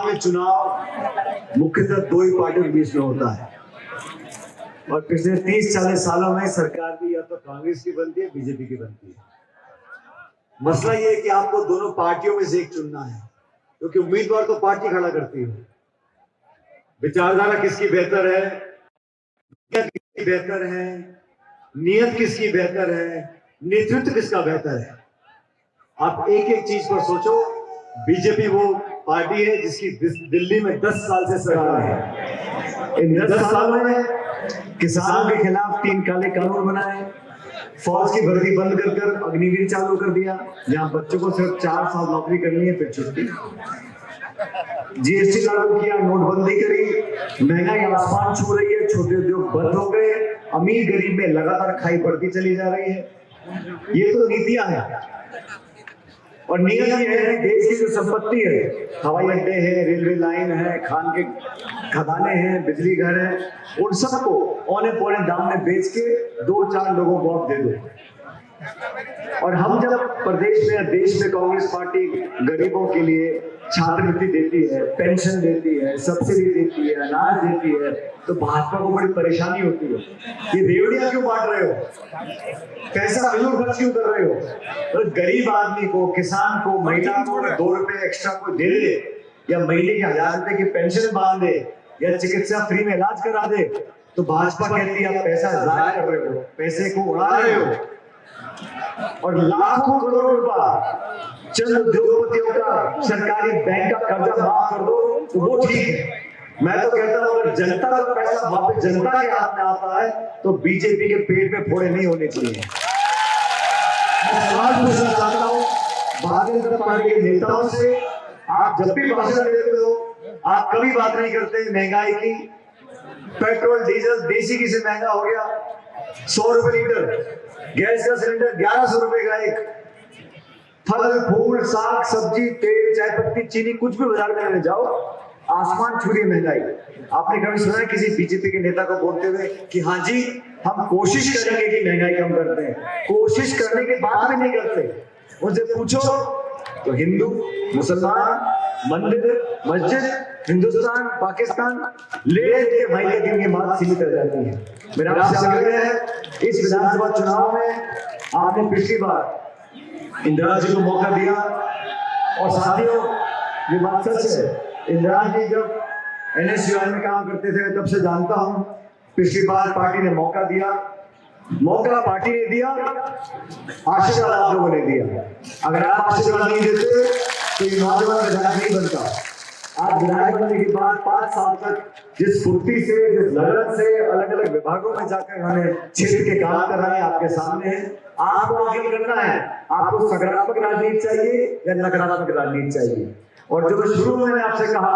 में चुनाव मुख्यतः दो ही पार्टियों के बीच में होता है और पिछले 30-40 सालों में सरकार भी या तो कांग्रेस की बनती है, बीजेपी की बनती है। मसला ये है कि आपको दोनों पार्टियों में से एक चुनना है, क्योंकि उम्मीदवार तो पार्टी खड़ा करती है। विचारधारा किसकी बेहतर है, किसकी बेहतर है, नियत किसकी बेहतर है, नेतृत्व किसका बेहतर है। आप एक एक चीज पर सोचो। बीजेपी वो पार्टी है जिसकी दिल्ली में 10 साल से सरकार है। इन 10 सालों में किसानों के खिलाफ 3 काले कानून बनाए, फौज की भर्ती बंद कर अग्निवीर चालू कर दिया, जहां बच्चों को सिर्फ 4 साल नौकरी करनी है फिर छुट्टी। जीएसटी लागू किया, नोटबंदी करी, महंगाई आसमान छू रही है, छोटे उद्योग बंद हो गए, अमीर गरीब में लगातार खाई बढ़ती चली जा रही है। ये तो नीतियां हैं और नियत ये है कि देश की जो संपत्ति है, हवाई अड्डे हैं, रेलवे लाइन है, खान के खदाने हैं, बिजली घर है, उन सबको औने पौने दाम में बेच के 2-4 लोगों को आप दे दो। और हम जब प्रदेश में देश में कांग्रेस पार्टी गरीबों के लिए छात्रवृत्ति देती है, पेंशन देती है, सब्सिडी देती है, अनाज देती है, तो भाजपा को बड़ी परेशानी होती है। ये रेवड़ियां क्यों बांट रहे हो, पैसा फिजूल खर्च क्यों कर रहे हो। तो गरीब आदमी को, किसान को, महिला को 2 रुपए एक्स्ट्रा को दे दे, या महीने के 1000 रुपए की पेंशन बांध दे, या चिकित्सा फ्री में इलाज करा दे, तो भाजपा कहती है आप पैसा जाया कर रहे हो, पैसे को उड़ा रहे हो। और लाखों करोड़ रुपया चंद उद्योगपतियों का सरकारी बैंक का कर्जा माफ कर दो तो वो ठीक है। मैं तो कहता हूं अगर जनता का पैसा वापस जनता के हाथ में आता है तो बीजेपी के पेट में फोड़े नहीं होने चाहिए। मैं सवाल पूछना चाहता हूं भारतीय जनता पार्टी के नेताओं से, आप जब भी भाषण देते हो आप कभी बात नहीं करते महंगाई की। पेट्रोल डीजल देसी घी से महंगा हो गया, 100 रुपए लीटर, गैस का सिलेंडर 1100 रुपए का एक, फल फूल साग सब्जी तेल चाय पत्ती चीनी कुछ भी बाजार में ले जाओ आसमान छू रही महंगाई। आपने कभी सुना है किसी बीजेपी के नेता को बोलते हुए कि हाँ जी हम कोशिश करेंगे कि महंगाई कम कर दें। कोशिश करने के बाद भी नहीं करते। उनसे पूछो तो हिंदू मुसलमान मंदिर मस्जिद हिंदुस्तान पाकिस्तान ले महीने दिन की बात सीमित रह जाती है। मेरा आपसे आग्रह है इस विधानसभा चुनाव में आपने पिछली बार इंदिरा जी को मौका दिया और साथियों ये बात सच है, इंदिरा जी जब NSUI में काम करते थे तब से जानता हूं, पिछली बार पार्टी ने मौका दिया, मौका पार्टी ने दिया, आशीर्वाद आप लोगों ने दिया। अगर आप आशीर्वाद नहीं देते तो ये नौजवान विधायक नहीं बनता। आज विधायक बनने के बाद 5 साल तक जिस फुर्ती से जिस लगन से अलग अलग विभागों में जाकर उन्होंने क्षेत्र के काम कराए आपके सामने है। आपको आगे करना है, आपको सकारात्मक राजनीति चाहिए या नकारात्मक राजनीति चाहिए। और जो शुरू में मैंने आपसे कहा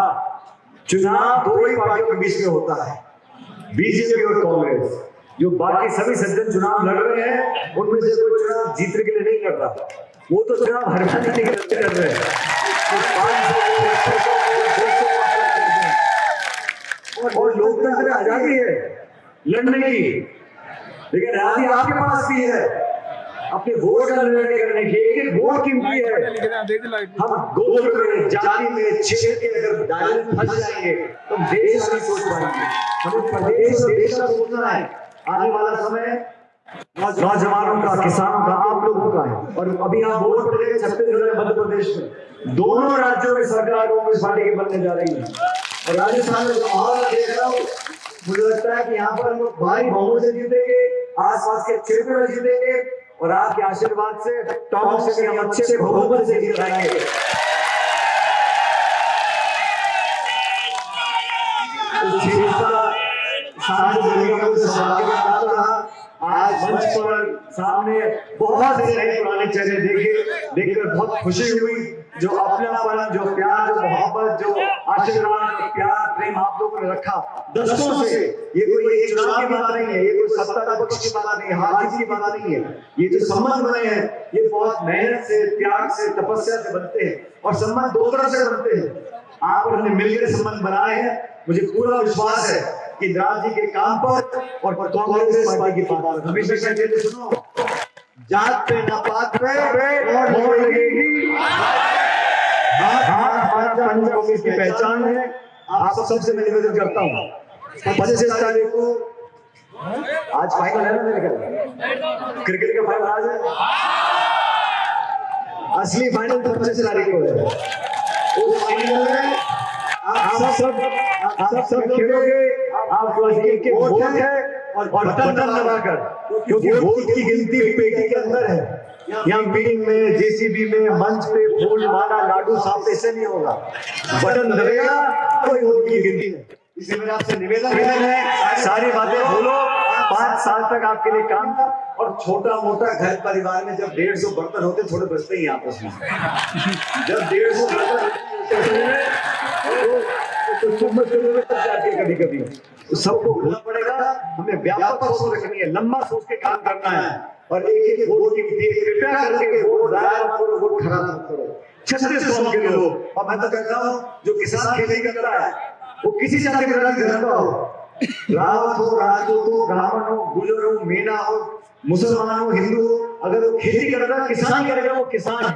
चुनाव 2 ही पार्टियों के बीच में होता है, बीजेपी और कांग्रेस। जो बाकी सभी सज्जन चुनाव लड़ रहे हैं उनमें से कोई चुनाव जीतने के लिए नहीं लड़ रहा, वो तो चुनाव हरने के लिए लड़ रहे हैं। और लोकतंत्र आजादी है लड़ने की, लेकिन आजादी आपके पास भी है अपने वोट का निर्णय करने की। एक वोट कीमती है। हम गोत्र में जाति में क्षेत्र के अगर दायरे में फंस जाएंगे तो देश नहीं सोच पाएंगे। हमें प्रदेश और देश का सोचना है। आने वाला समय नौजवानों का, किसानों का, आप लोगों का है। और अभी आप वोट पड़ेंगे छत्तीसगढ़ में, मध्य प्रदेश में, दोनों राज्यों में सरकार कांग्रेस पार्टी की बनने जा रही है। और राजस्थान में जो माहौल देख रहा हूँ मुझे लगता है कि यहाँ पर हम लोग भारी बहुमत से जीतेंगे, आसपास के क्षेत्र में जीतेंगे और आपके आशीर्वाद से टॉप से हम अच्छे बहुमत से जीत पाएंगे। आज मंच पर सामने बहुत से नए पुराने चेहरे देखकर बहुत खुशी हुई। जो अपनापन, जो प्यार, जो मोहब्बत, जो आशीर्वाद, प्यार, प्रेम आप लोगों ने रखा दशकों से। ये कोई चुनाव की बात नहीं है, ये कोई सत्ता का पक्ष की बात नहीं है, हार जीत की बात नहीं है। ये जो संबंध बने हैं ये बहुत मेहनत से, त्याग से, तपस्या से बनते हैं और संबंध 2 तरह से बनते हैं। आप और हमने मिलकर संबंध बनाए हैं। मुझे पूरा विश्वास है कि राज जी के काम पर और कांग्रेस पार्टी की बात पर हमेशा कहते थे सुनो जात पे ना पात पे और मोड़ लगेगी। हाथ हमारा कांग्रेस की पहचान है। आप सबसे मैं निवेदन करता हूँ 25 तारीख को, आज फाइनल है ना मेरे ख्याल, क्रिकेट का फाइनल आज है, असली फाइनल 25 तारीख को है। उस फाइनल में आप सब खेलोगे, आप के वोट है और बटन दबाकर, क्योंकि वोट की गिनती पेटी के अंदर है। यहाँ मीटिंग में, जेसीबी में, मंच पे फूल माला लाडू साफ ऐसे नहीं होगा, बटन दबेगा कोई वोट की गिनती है। इसलिए मेरा आपसे निवेदन है, सारी बातें भूलो, 5 साल तक आपके लिए काम था। और छोटा मोटा घर परिवार में जब 150 बर्तन होते थोड़े बचते ही आपस में, जब 150 बर्तन कभी कभी सबको भूलना पड़ेगा। हमें व्यापक सोच रखनी है, लंबा सोच के काम करना है और एक एक वोट की कृपया करके वोट जाया मत करो, वोट खराब मत करो। 36 कौम के लोग, और मैं तो कहता हूँ जो किसान खेती करता है वो किसी जाति के घर का हो, रावत हो, राजपूत हो, ब्राह्मण हो, गुजर हो, मीना हो, मुसलमान हो, हिंदू हो, अगर वो खेती कर रहा है, किसान करेगा, वो किसान है।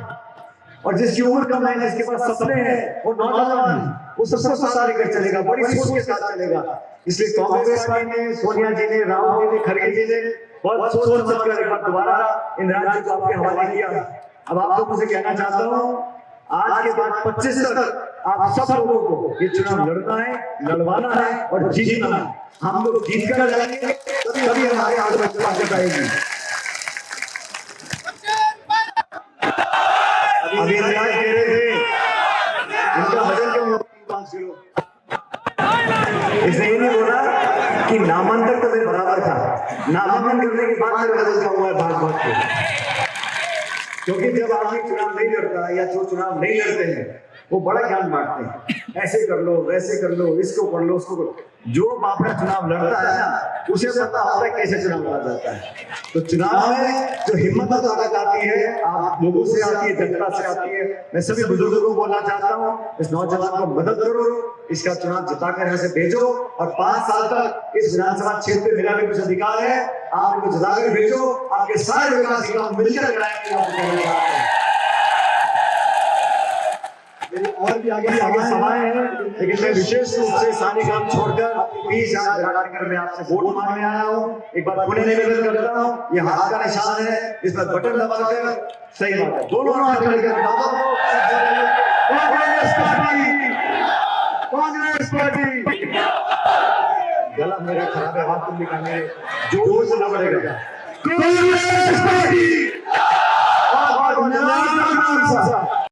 और जिसकी उम्र कम है, जिसके पास सपने हैं, वो नौजवान, वो सबसे सारे कर चलेगा, बड़ी सोच के साथ चलेगा। इसलिए कांग्रेस पार्टी ने, सोनिया जी ने, राहुल जी ने, खड़गे जी ने बहुत सोच समझ कर एक बार दोबारा इन राज्यों को आपके हवाले किया। अब आप लोगों से कहना चाहता हूँ, आज के बाद 25 तक आप सब लोगों को ये चुनाव लड़ना है, लड़वाना है और जीतना है। हम लोग जीत कर जाएंगे, तभी हमारे आगे ताकत आएगी। अभी इंतजार कह रहे थे, इनका वजन क्यों 5 किलो? इसने ये नहीं बोला कि नामांकन तो मेरे बराबर था, नामांकन करने के बाद मेरे वजन कम हुआ है भाग भाग के। क्योंकि जब आदमी चुनाव नहीं लड़ता या जो चुनाव नहीं लड़ते हैं वो बड़ा ज्ञान बांटते हैं, ऐसे कर लो, वैसे कर लो, इसको कर लो, उसको कर लो। जो बाप का चुनाव लड़ता है ना, उसे पता होता है कैसे चुनाव लड़ा जाता है। तो चुनाव में जो हिम्मत और ताकत आती है, आप लोगों से आती है, जनता से आती है। मैं सभी बुजुर्गों को बोलना चाहता हूँ, इस नौजवान को मदद करो, इसका चुनाव जिताकर यहाँ से भेजो और 5 साल तक इस विधानसभा क्षेत्र में मेरा भी कुछ अधिकार है, आप इनको जिताकर भेजो, आपके सारे विकास काम मिलकर कराएंगे। और भी आगे सभाएं हैं, लेकिन मैं विशेष रूप से सारे काम छोड़कर 20 विराटनगर में आपसे वोट मांगने आया हूँ। एक बार पुनः निवेदन करता हूँ, ये हाथ का निशान है, इस पर बटन दबाकर, सही बात है, दोनों हाथ लेकर कांग्रेस पार्टी। गला मेरा खराब है, हाथ तुम निकालने जोर से ना पड़ेगा। कांग्रेस पार्टी